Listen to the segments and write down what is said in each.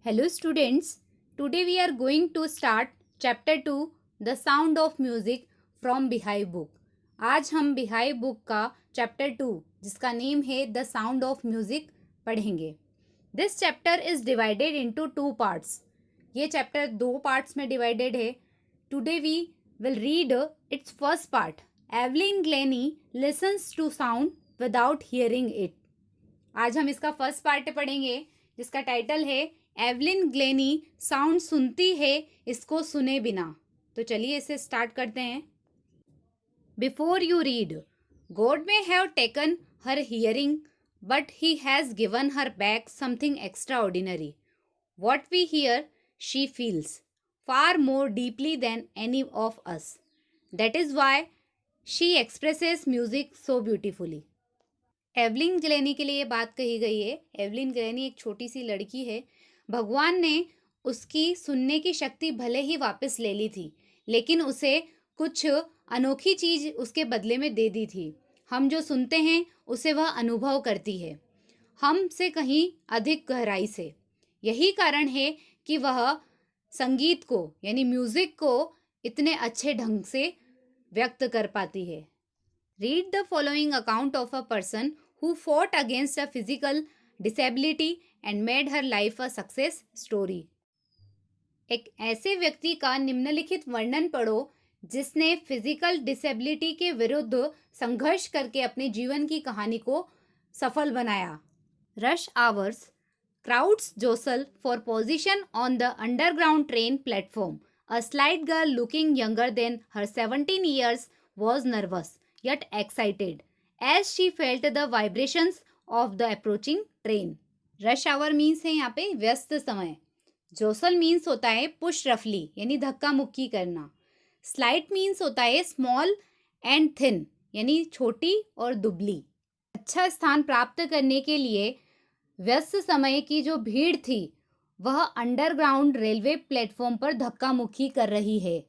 Hello students, today we are going to start chapter 2 The Sound of Music from Beehive Book. आज हम Beehive Book का chapter 2 जिसका name है The Sound of Music पढ़ेंगे. This chapter is divided into two parts. ये chapter दो parts में divided है. Today we will read its first part. Evelyn Glennie listens to sound without hearing it. आज हम इसका फर्स्ट पार्ट पढ़ेंगे जिसका टाइटल है एवलिन ग्लेनी साउंड सुनती है इसको सुने बिना. तो चलिए इसे स्टार्ट करते हैं. Before you read, God may have taken her hearing but he has given her back something extraordinary. What we hear she feels far more deeply than any of us. That is why she expresses music so beautifully. Evelyn Glennie के लिए ये बात कही गई है. Evelyn Glenny एक छोटी सी लड़की है. भगवान ने उसकी सुनने की शक्ति भले ही वापस ले ली थी, लेकिन उसे कुछ अनोखी चीज़ उसके बदले में दे दी थी. हम जो सुनते हैं उसे वह अनुभव करती है, हमसे कहीं अधिक गहराई से. यही कारण है कि वह संगीत को यानी म्यूज़िक को इतने अच्छे ढंग से व्यक्त कर पाती है. Read the following account of a person who fought against a physical disability and made her life a success story. एक ऐसे व्यक्ति का निम्नलिखित वर्णन पढ़ो जिसने फिजिकल डिसेबिलिटी के विरुद्ध संघर्ष करके अपने जीवन की कहानी को सफल बनाया. Rush hours, crowds jostle for position on the underground train platform. A slight girl looking younger than her 17 years was nervous yet excited as she felt the vibrations of the approaching train. Rush hour means है यहाँ पे व्यस्त समय. जोसल means होता है push रफली यानी धक्का मुक्की करना. स्लाइट मीन्स होता है स्मॉल एंड थिन यानी छोटी और दुबली. अच्छा स्थान प्राप्त करने के लिए व्यस्त समय की जो भीड़ थी वह अंडरग्राउंड रेलवे प्लेटफॉर्म पर धक्का मुक्की कर रही है.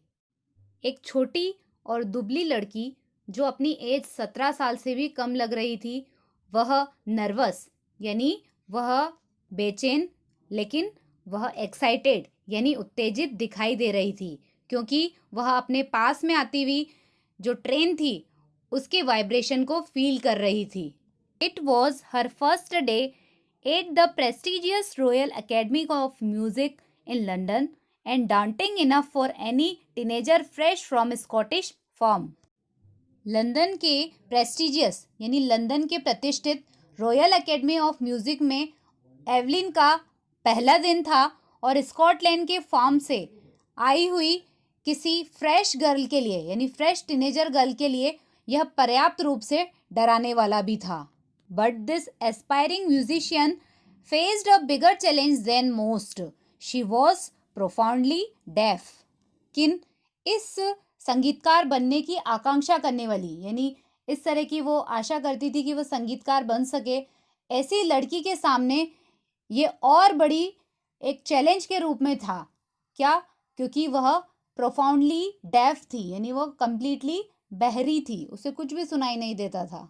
एक छोटी और दुबली लड़की जो अपनी एज 17 साल से भी कम लग रही थी, वह नर्वस यानी वह बेचैन, लेकिन वह एक्साइटेड यानी उत्तेजित दिखाई दे रही थी, क्योंकि वह अपने पास में आती हुई जो ट्रेन थी उसके वाइब्रेशन को फील कर रही थी. It was her first day at the prestigious Royal Academy of Music in London and daunting enough for any teenager fresh from Scottish farm. London के प्रेस्टिजियस यानी लंदन के प्रतिष्ठित रॉयल एकेडमी ऑफ म्यूज़िक में Evelyn का पहला दिन था और स्कॉटलैंड के फार्म से आई हुई किसी फ्रेश गर्ल के लिए यानी फ्रेश टीनेजर गर्ल के लिए यह पर्याप्त रूप से डराने वाला भी था. But this aspiring musician faced a bigger challenge than most. She was profoundly deaf. किन इस संगीतकार बनने की आकांक्षा करने वाली यानी इस तरह की वो आशा करती थी कि वो संगीतकार बन सके, ऐसी लड़की के सामने ये और बड़ी एक चैलेंज के रूप में था. क्या? क्योंकि वह प्रोफाउंडली डेफ थी यानी वो कंप्लीटली बहरी थी, उसे कुछ भी सुनाई नहीं देता था.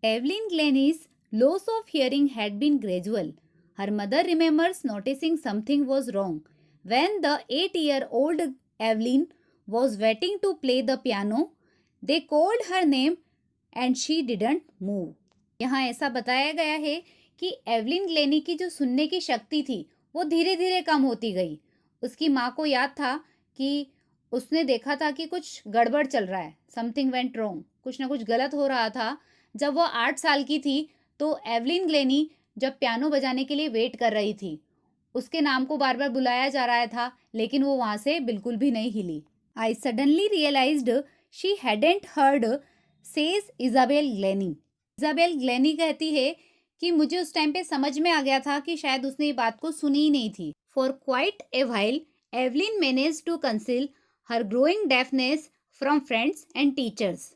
Evelyn Glennie's loss of hearing had been gradual. Her mother remembers noticing something was wrong when the 8-year-old Evelyn was waiting to play the piano. They called her name and she didn't move. यहाँ ऐसा बताया गया है कि Evelyn Glenny की जो सुनने की शक्ति थी वो धीरे धीरे कम होती गई. उसकी माँ को याद था कि उसने देखा था कि कुछ गड़बड़ चल रहा है, समथिंग वेंट रॉन्ग, कुछ ना कुछ गलत हो रहा था. जब वो 8 साल की थी तो एवलिन ग्लेनी जब पियानो बजाने के लिए वेट कर रही थी, उसके नाम को बार बार बुलाया जा रहा था, लेकिन वो वहाँ से बिल्कुल भी नहीं हिली. I suddenly realized she hadn't heard, says Isabel Glennie. Isabel Glennie कहती है कि मुझे उस टाइम पे समझ में आ गया था कि शायद उसने ये बात को सुनी ही नहीं थी. For quite a while, Evelyn managed to conceal her growing deafness from friends and teachers.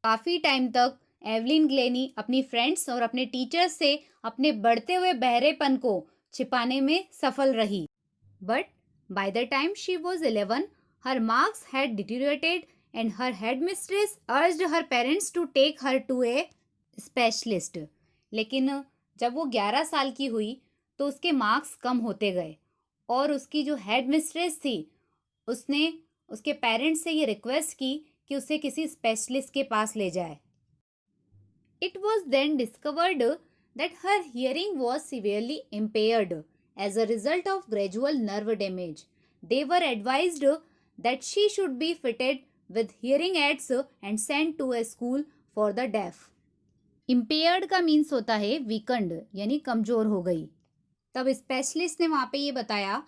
काफ़ी टाइम तक एवलिन ग्लेनी अपनी फ्रेंड्स और अपने टीचर्स से अपने बढ़ते हुए बहरेपन को छिपाने में सफल रही. But by the time she was 11, her marks had deteriorated and her headmistress urged her parents to take her to a specialist. लेकिन जब वो 11 साल की हुई तो उसके मार्क्स कम होते गए और उसकी जो हेड मिस्ट्रेस थी उसने उसके पेरेंट्स से ये रिक्वेस्ट की कि उसे किसी स्पेशलिस्ट के पास ले जाए। It was then discovered that her hearing was severely impaired as a result of gradual nerve damage. They were advised that she should be fitted with hearing aids and sent to a school for the deaf. Impaired का means होता है वीकंड, यानी कमजोर हो गई। तब specialist ने वहाँ पे ये बताया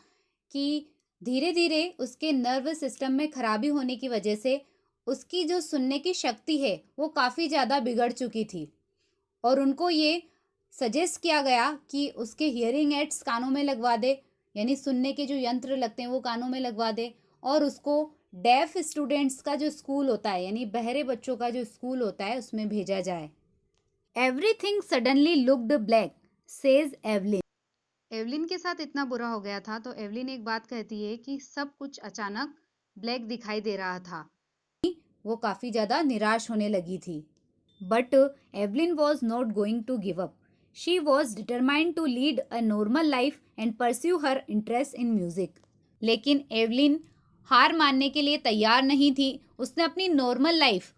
कि धीरे धीरे उसके नर्वस सिस्टम में खराबी होने की वजह से उसकी जो सुनने की शक्ति है वो काफ़ी ज़्यादा बिगड़ चुकी थी और उनको ये सजेस्ट किया गया कि उसके हियरिंग एड्स कानों में लगवा दे, यानी सुनने के जो यंत्र लगते हैं वो कानों में लगवा दे और उसको डेफ स्टूडेंट्स का जो स्कूल होता है यानी बहरे बच्चों का जो स्कूल होता है उसमें भेजा जाए। Everything suddenly looked black says Evelyn. Evelyn के साथ इतना बुरा हो गया था तो एवलिन एक बात कहती है कि सब कुछ अचानक ब्लैक दिखाई दे रहा था। वो काफ़ी ज़्यादा निराश होने लगी थी। But Evelyn was not going to give up. She was determined to lead a normal life and pursue her interest in music. लेकिन एवलिन हार मानने के लिए तैयार नहीं थी। उसने अपनी नॉर्मल लाइफ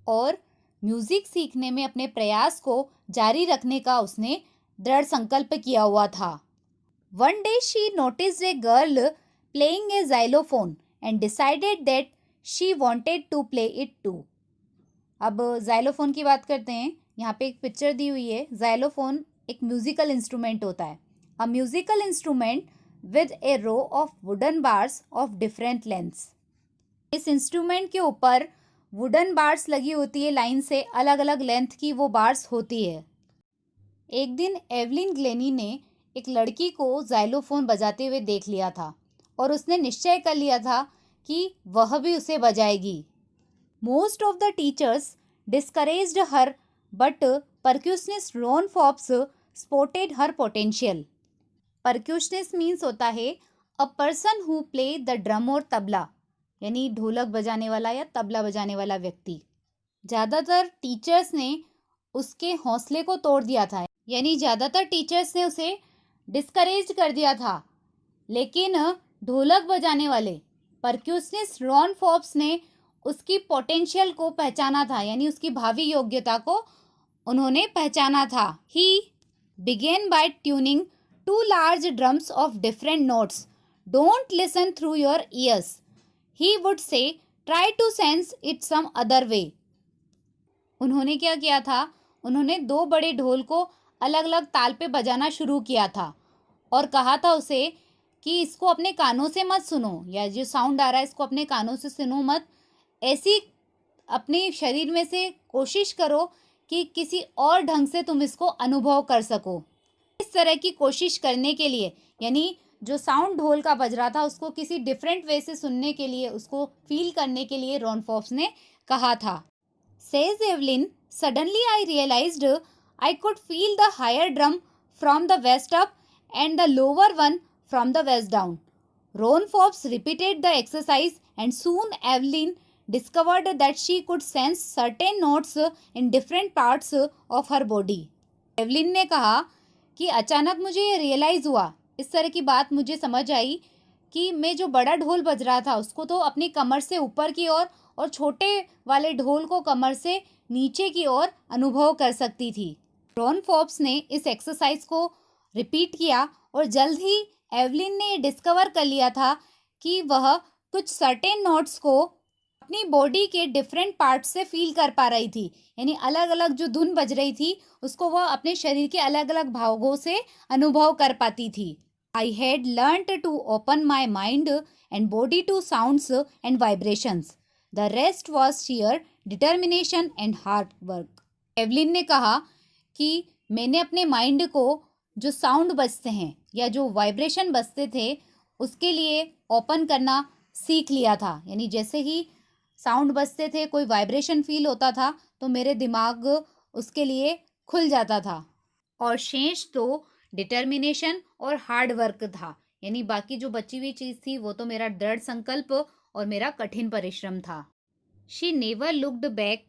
और म्यूजिक सीखने में अपने प्रयास को जारी रखने का उसने दृढ़ संकल्प किया हुआ था। One day she noticed a girl playing a xylophone and decided that she wanted to play it too. अब जाइलोफोन की बात करते हैं। यहाँ पे एक पिक्चर दी हुई है। जाइलोफोन एक म्यूजिकल इंस्ट्रूमेंट होता है, a musical instrument with a row of wooden bars of different lengths. इस इंस्ट्रूमेंट के ऊपर वुडन बार्स लगी होती है, लाइन से अलग अलग लेंथ की वो बार्स होती है। एक दिन एवलिन ग्लेनी ने एक लड़की को जाइलोफोन बजाते हुए देख लिया था और उसने निश्चय कर लिया था कि वह भी उसे बजाएगी। Most of the teachers discouraged her but percussionist Ron Forbes spotted her potential. Percussionist means होता है a person who play the drum और तबला, यानी ढोलक बजाने वाला या तबला बजाने वाला व्यक्ति। ज़्यादातर टीचर्स ने उसके हौसले को तोड़ दिया था, यानी ज़्यादातर टीचर्स ने उसे डिस्करेज कर दिया था। लेकिन ढोलक बजाने वाले परक्यूशनिस्ट रॉन फॉप्स ने उसकी पोटेंशियल को पहचाना था, यानी उसकी भावी योग्यता को उन्होंने पहचाना था। He began by tuning two large drums of different notes. Don't listen through your ears, he would say, try to sense it some other way. उन्होंने क्या किया था, उन्होंने दो बड़े ढोल को अलग अलग ताल पे बजाना शुरू किया था और कहा था उसे कि इसको अपने कानों से मत सुनो, या जो साउंड आ रहा है इसको अपने कानों से सुनो मत, ऐसी अपने शरीर में से कोशिश करो कि किसी और ढंग से तुम इसको अनुभव कर सको। इस तरह की कोशिश करने के लिए, यानी जो साउंड ढोल का बज रहा था उसको किसी डिफरेंट वे से सुनने के लिए, उसको फील करने के लिए रॉन फॉप्स ने कहा था। Says Evelyn, suddenly I realised I could feel the higher drum from the waist up and the lower one from the waist down. Ron Forbes repeated the exercise and soon Evelyn discovered that she could sense certain notes in different parts of her body. Evelyn ने कहा कि अचानक मुझे ये realise हुआ, इस तरह की बात मुझे समझ आई कि मैं जो बड़ा ढोल बज रहा था उसको तो अपनी कमर से ऊपर की ओर और छोटे वाले ढोल को कमर से नीचे की ओर अनुभव कर सकती थी। रॉन फॉप्स ने इस एक्सरसाइज को रिपीट किया और जल्द ही एवलिन ने डिस्कवर कर लिया था कि वह कुछ सर्टेन नोट्स को अपनी बॉडी के डिफरेंट पार्ट से फील कर पा रही थी, यानी अलग अलग जो धुन बज रही थी उसको वह अपने शरीर के अलग अलग भागों से अनुभव कर पाती थी। I had learned to open my mind and body to sounds and vibrations. The rest was sheer determination and hard work. Evelyn ने कहा कि मैंने अपने माइंड को जो साउंड बजते हैं या जो वाइब्रेशन बजते थे उसके लिए ओपन करना सीख लिया था, यानी जैसे ही साउंड बजते थे, कोई वाइब्रेशन फील होता था तो मेरे दिमाग उसके लिए खुल जाता था। और शेष तो डिटर्मिनेशन और हार्ड वर्क था, यानी बाकी जो बची हुई चीज़ थी वो तो मेरा दृढ़ संकल्प और मेरा कठिन परिश्रम था। She never looked back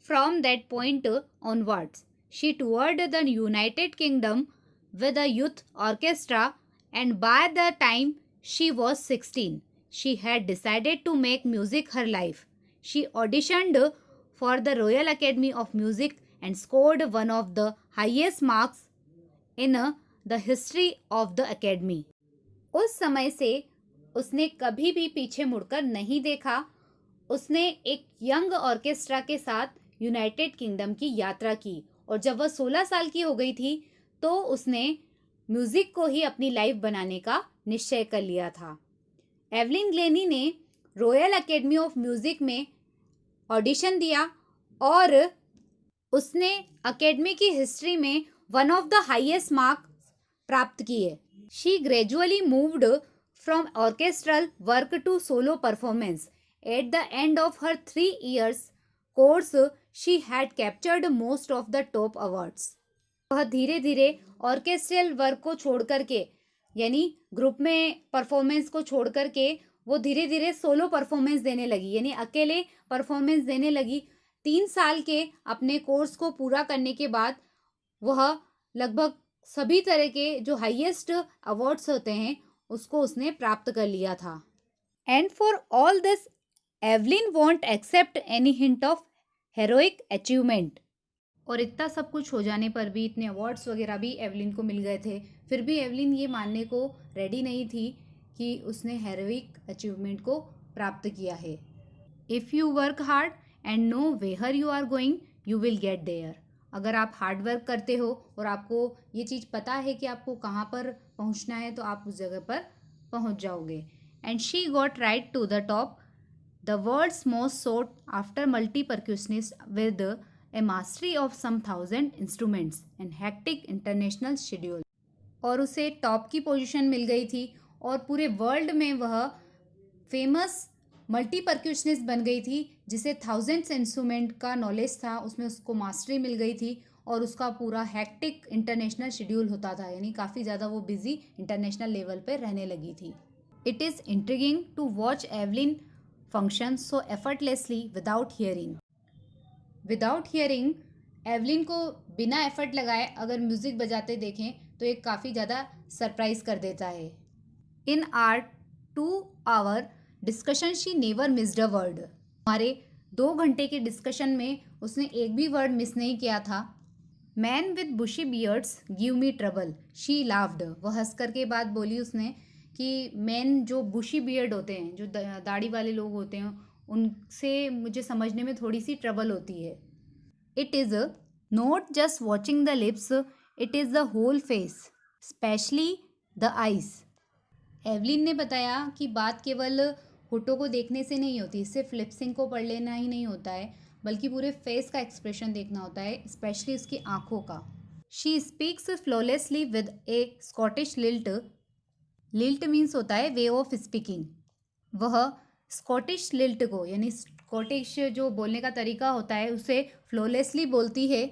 from that point onwards. She toward the United kingdom with a youth orchestra, and by the time she was 16, she had decided to make music her life. She auditioned for the Royal Academy of Music and scored one of the highest marks in the history of the academy. उस समय से उसने कभी भी पीछे मुड़कर नहीं देखा। उसने एक यंग ऑर्केस्ट्रा के साथ यूनाइटेड किंगडम की यात्रा की और जब वह 16 साल की हो गई थी तो उसने म्यूजिक को ही अपनी लाइफ बनाने का निश्चय कर लिया था। एवलिन ग्लेनी ने रॉयल एकेडमी ऑफ म्यूजिक में ऑडिशन दिया और उसने एकेडमी की हिस्ट्री में one of the highest marks प्राप्त किए। She gradually moved from orchestral work to solo performance. At the end of her 3 years course she had captured most of the top awards. वह धीरे धीरे orchestral work को छोड़ करके यानी group में परफॉर्मेंस को छोड़ करके वो धीरे धीरे सोलो परफॉर्मेंस देने लगी, यानी अकेले परफॉर्मेंस देने लगी। 3 साल के अपने कोर्स को पूरा करने के बाद वह लगभग सभी तरह के जो हाईएस्ट अवार्ड्स होते हैं उसको उसने प्राप्त कर लिया था। And for all this Evelyn won't accept any hint of heroic achievement. और इतना सब कुछ हो जाने पर भी, इतने अवार्ड्स वगैरह भी एवलिन को मिल गए थे, फिर भी एवलिन ये मानने को रेडी नहीं थी कि उसने हेरोइक अचीवमेंट को प्राप्त किया है। If you work hard and know where you are going you will get there. अगर आप हार्ड वर्क करते हो और आपको ये चीज़ पता है कि आपको कहाँ पर पहुँचना है तो आप उस जगह पर पहुँच जाओगे। And she got right to the top, the world's most sought after multi percussionist with a mastery of some 1000 instruments and hectic international schedule. और उसे टॉप की पोजीशन मिल गई थी और पूरे वर्ल्ड में वह फेमस मल्टी परक्यूशनिस्ट बन गई थी, जिसे 1000 इंस्ट्रूमेंट का नॉलेज था, उसमें उसको मास्टरी मिल गई थी और उसका पूरा हैक्टिक इंटरनेशनल शेड्यूल होता था, यानी काफ़ी ज़्यादा वो बिजी इंटरनेशनल लेवल पे रहने लगी थी। It is intriguing to watch Evelyn function so effortlessly without hearing. Without hearing Evelyn को बिना एफर्ट लगाए अगर म्यूज़िक बजाते देखें तो एक काफ़ी ज़्यादा सरप्राइज कर देता है। इन are 2 hour discussion she never missed a word. हमारे 2 घंटे के डिस्कशन में उसने एक भी वर्ड मिस नहीं किया था। Man with bushy beards give me trouble, she laughed. वह हंस करके बात बोली उसने कि मैन जो बुशी बियर्ड होते हैं, जो दाढ़ी वाले लोग होते हैं, उनसे मुझे समझने में थोड़ी सी ट्रबल होती है। It is not just watching the lips, it is the whole face specially the eyes. Evelyn ने बताया कि बात केवल होठों को देखने से नहीं होती, सिर्फ लिपसिंग को पढ़ लेना ही नहीं होता है, बल्कि पूरे फेस का एक्सप्रेशन देखना होता है, स्पेशली उसकी आंखों का। She speaks flawlessly with A Scottish lilt. Lilt means होता है वे ऑफ स्पीकिंग। वह स्कॉटिश लिल्ट को, यानी स्कॉटिश जो बोलने का तरीका होता है, उसे फ्लॉलेसली बोलती है।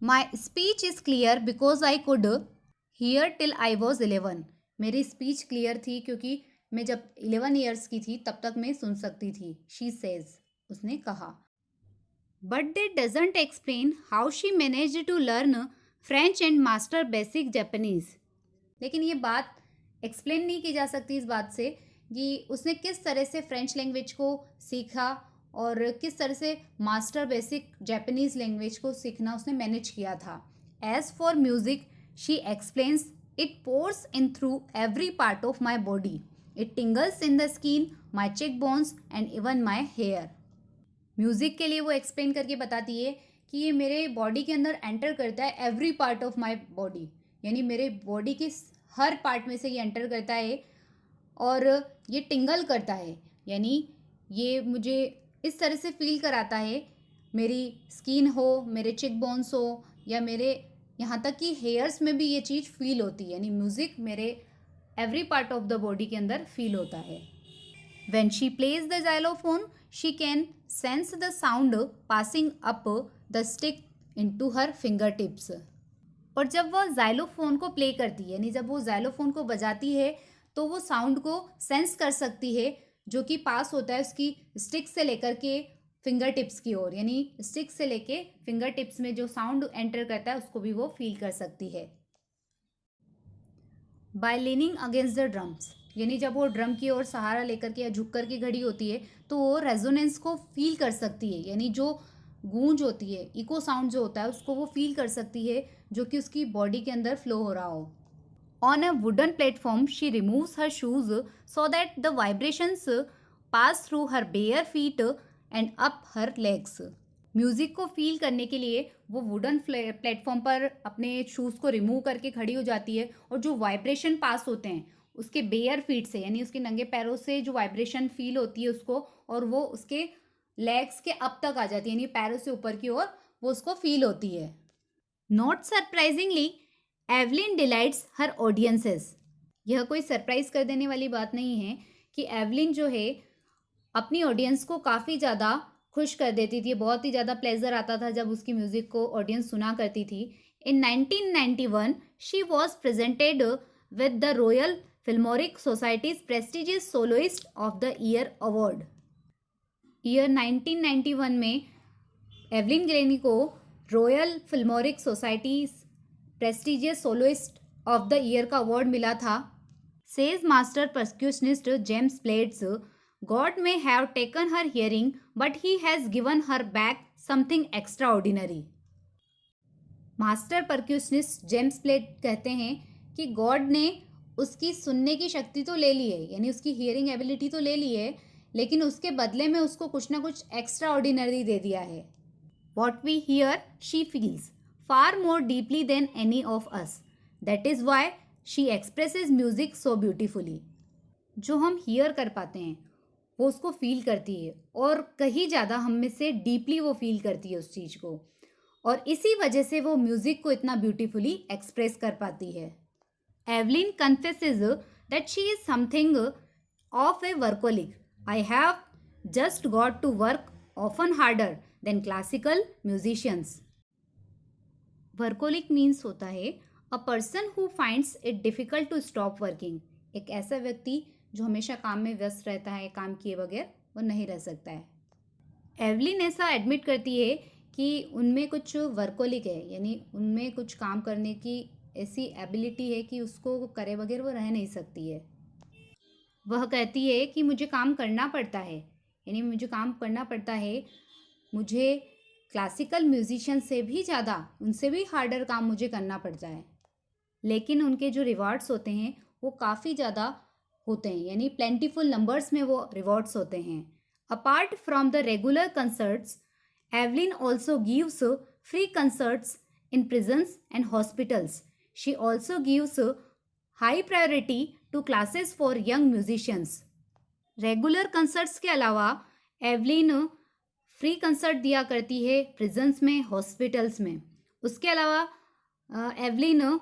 My speech is clear because I could hear till I was 11। मेरी स्पीच क्लियर थी क्योंकि मैं जब 11 years की थी तब तक मैं सुन सकती थी, शी सेज, उसने कहा। But that doesn't explain how she manage to learn French and master basic Japanese. लेकिन ये बात एक्सप्लेन नहीं की जा सकती इस बात से कि उसने किस तरह से फ्रेंच लैंग्वेज को सीखा और किस तरह से मास्टर बेसिक जापानीज लैंग्वेज को सीखना उसने मैनेज किया था। As for music she explains, it pours in through every part of my body. It tingles in the skin, my cheekbones and even my hair. Music के लिए वो explain करके बताती है कि ये मेरे बॉडी के अंदर एंटर करता है, every part of my body, यानी मेरे बॉडी के हर पार्ट में से ये एंटर करता है और ये टिंगल करता है, यानी ये मुझे इस तरह से फील कराता है, मेरी स्किन हो, मेरे चिक बोन्स हो या मेरे यहाँ तक कि हेयर्स में भी ये चीज़ फील होती है, यानी म्यूज़िक मेरे every part of the body के अंदर फील होता है। When she plays the xylophone she can sense the sound passing up the stick into her finger tips. और जब वह जाइलोफोन को प्ले करती है, यानी जब वो जाइलोफोन को बजाती है तो वो साउंड को सेंस कर सकती है जो कि पास होता है उसकी स्टिक से लेकर के फिंगर टिप्स की ओर, यानी स्टिक से लेके फिंगर टिप्स में जो साउंड एंटर करता है उसको भी वो फील कर सकती है। By leaning against the drums, यानी जब वो ड्रम की ओर सहारा लेकर के या झुक कर के खड़ी होती है तो वो रेजोनेंस को फील कर सकती है, यानी जो गूंज होती है, इको साउंड जो होता है उसको वो फील कर सकती है जो कि उसकी बॉडी के अंदर फ्लो हो रहा हो. On a wooden platform she removes her shoes so that the vibrations pass through her bare feet and up her legs. Music को फील करने के लिए वो वुडन प्लेटफॉर्म पर अपने शूज़ को रिमूव करके खड़ी हो जाती है और जो वाइब्रेशन पास होते हैं उसके बेयर फीट से, यानी उसके नंगे पैरों से जो वाइब्रेशन फील होती है उसको, और वो उसके लेग्स के अब तक आ जाती है, यानी पैरों से ऊपर की ओर वो उसको फील होती है. Not surprisingly Evelyn delights her audiences. यह कोई सरप्राइज कर देने वाली बात नहीं है कि एवलिन जो है अपनी ऑडियंस को काफ़ी ज़्यादा खुश कर देती थी. बहुत ही ज़्यादा प्लेजर आता था जब उसकी म्यूज़िक को ऑडियंस सुना करती थी. In 1991 she was presented with the Royal Philharmonic Society's prestigious soloist of the year award. Year 1991 में एवलिन ग्लेनी को Royal Philharmonic Society's prestigious soloist of the year का अवार्ड मिला था. Says master percussionist James Blades, God may have taken her hearing, but he has given her back something extraordinary. Master percussionist James Blades कहते हैं कि God ने उसकी सुनने की शक्ति तो ले ली है, यानी उसकी हियरिंग एबिलिटी तो ले ली है, लेकिन उसके बदले में उसको कुछ ना कुछ एक्स्ट्रा ऑर्डिनरी दे दिया है. What we hear she feels far more deeply than any of us. That is why she expresses music so beautifully. जो हम हियर कर पाते हैं वो उसको फील करती है, और कहीं ज़्यादा हम में से डीपली वो फील करती है उस चीज़ को, और इसी वजह से वो म्यूज़िक को इतना ब्यूटीफुली एक्सप्रेस कर पाती है. Evelyn confesses that she is something of a workaholic. I have just got to work often harder than classical musicians. Workaholic means होता है a person who finds it difficult to stop working. एक ऐसा व्यक्ति जो हमेशा काम में व्यस्त रहता है, काम किए बगैर वो नहीं रह सकता है. एवलिन ऐसा एडमिट करती है कि उनमें कुछ वर्कोलिक है, यानी उनमें कुछ काम करने की ऐसी एबिलिटी है कि उसको करे बगैर वो रह नहीं सकती है. वह कहती है कि मुझे काम करना पड़ता है, यानी मुझे काम करना पड़ता है, मुझे क्लासिकल म्यूजिशियन से भी ज़्यादा, उनसे भी हार्डर काम मुझे करना पड़ता है, लेकिन उनके जो रिवार्ड्स होते हैं वो काफ़ी ज़्यादा होते हैं, यानी प्लेंटीफुल नंबर्स में वो रिवॉर्ड्स होते हैं. Apart from the regular concerts, Evelyn also gives free concerts in prisons and hospitals. She also gives high priority to classes for young musicians. Regular concerts के अलावा एवलिन फ्री कंसर्ट दिया करती है prisons में, hospitals में. उसके अलावा Evelyn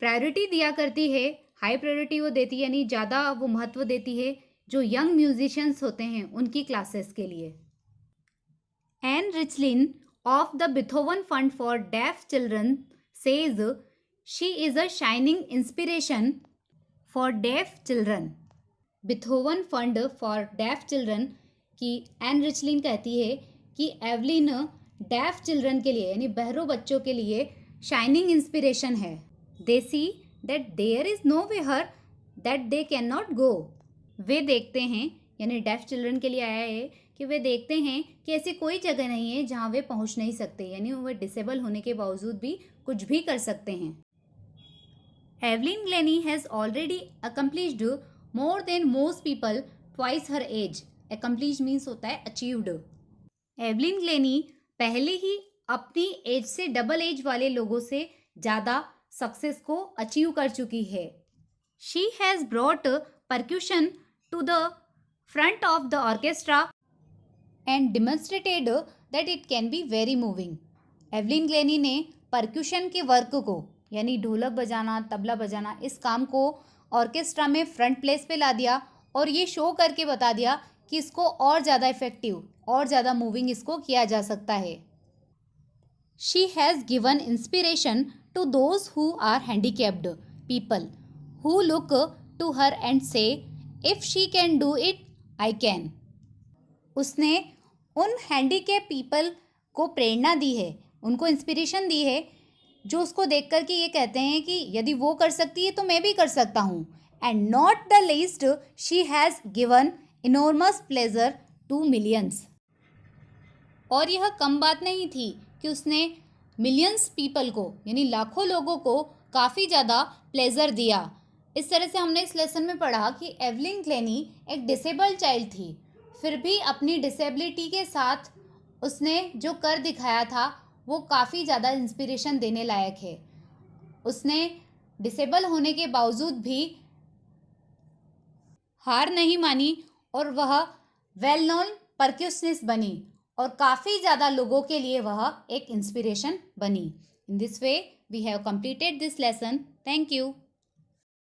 priority दिया करती है, हाई प्रायोरिटी वो देती है, यानी ज़्यादा वो महत्व देती है जो यंग म्यूजिशियंस होते हैं उनकी क्लासेस के लिए. Ann Richlin of the Beethoven Fund for def Children says she is a shining inspiration for def children. Beethoven Fund for def Children की एन रिचलिन कहती है कि एवलिन डेफ चिल्ड्रन के लिए, यानी बहरों बच्चों के लिए शाइनिंग इंस्पिरेशन है. दे सी that there is nowhere that they cannot go. वे देखते हैं, यानी डेफ चिल्ड्रन के लिए आया है कि वे देखते हैं कि ऐसी कोई जगह नहीं है जहाँ वे पहुँच नहीं सकते, यानी वे डिसेबल होने के बावजूद भी कुछ भी कर सकते हैं. Evelyn Glennie has already accomplished more than most people twice her age. Accomplish means होता है अचीव्ड. एवलिन ग्लेनी पहले ही अपनी एज से डबल एज वाले लोगों से ज़्यादा सक्सेस को अचीव कर चुकी है. She has brought percussion to the front of the orchestra and demonstrated that it can be very moving. Evelyn Glennie ने परक्यूशन के वर्क को, यानी ढोलक बजाना, तबला बजाना, इस काम को ऑर्केस्ट्रा में फ्रंट प्लेस पे ला दिया और ये शो करके बता दिया कि इसको और ज़्यादा इफेक्टिव, और ज़्यादा मूविंग इसको किया जा सकता है. She has given inspiration to those who are handicapped people who look to her and say if she can do it I can. उसने उन हैंडीकैप पीपल को प्रेरणा दी है, उनको इंस्पिरेशन दी है जो उसको देख कर के ये कहते हैं कि यदि वो कर सकती है तो मैं भी कर सकता हूँ। And not the least she has given enormous pleasure to millions. और यह कम बात नहीं थी कि उसने मिलियंस पीपल को यानी लाखों लोगों को काफ़ी ज़्यादा प्लेजर दिया। इस तरह से हमने इस लेसन में पढ़ा कि एवलिन क्लेनी एक डिसेबल्ड चाइल्ड थी, फिर भी अपनी डिसेबिलिटी के साथ उसने जो कर दिखाया था वो काफ़ी ज़्यादा इंस्पिरेशन देने लायक है। उसने डिसेबल होने के बावजूद भी हार नहीं मानी और वह वेल नोन परक्यूशनिस्ट बनी और काफ़ी ज़्यादा लोगों के लिए वह एक इंस्पिरेशन बनी। In this way we have completed this lesson. Thank you.